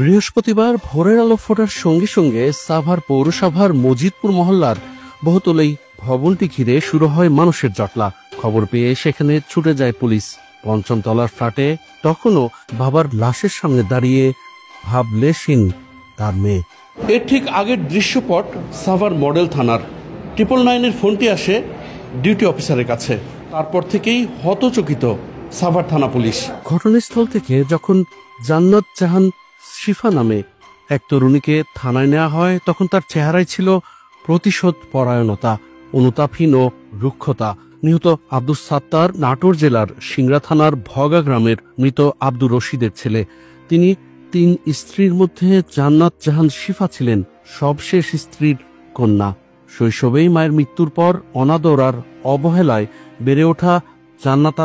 বৃহস্পতিবার ভোরের আলো ফোটার সঙ্গে সঙ্গে সাভার পৌরসভার মজিদপুর মহল্লার বহুতলেই ভবনটি ঘিরে শুরু হয় মানুষের জটলা। খবর পেয়ে সেখানে ছুটে যায় পুলিশ। পঞ্চম তলার ফ্ল্যাটে তখনও বাবার লাশের সামনে দাঁড়িয়ে ভাবলেশহীন তার মেয়ে। এর ঠিক আগের দৃশ্যপট সাভার মডেল থানার। 999-এর ফোনটি আসে ডিউটি অফিসারের কাছে। তারপর থেকেই হতচকিত সাভার থানা পুলিশ। ঘটনাস্থল থেকে যখন জান্নাত জাহান শিফা নামে এক তরুণীকে থানায় নেওয়া হয়, তখন তার চেহারায় ছিল প্রতিশোধ পরায়ণতা, অনুতাপহীন ও রুক্ষতা। নিহত আব্দুস সাত্তার নাটোর জেলার সিংড়া থানার ভগা গ্রামের মৃত আব্দুর রশিদের ছেলে। তিনি 3 স্ত্রীর মধ্যে জান্নাত জাহান শিফা ছিলেন সবশেষ স্ত্রীর কন্যা। শৈশবেই মায়ের মৃত্যুর পর অনাদর আর অবহেলায় বেড়ে ওঠা জান্নাত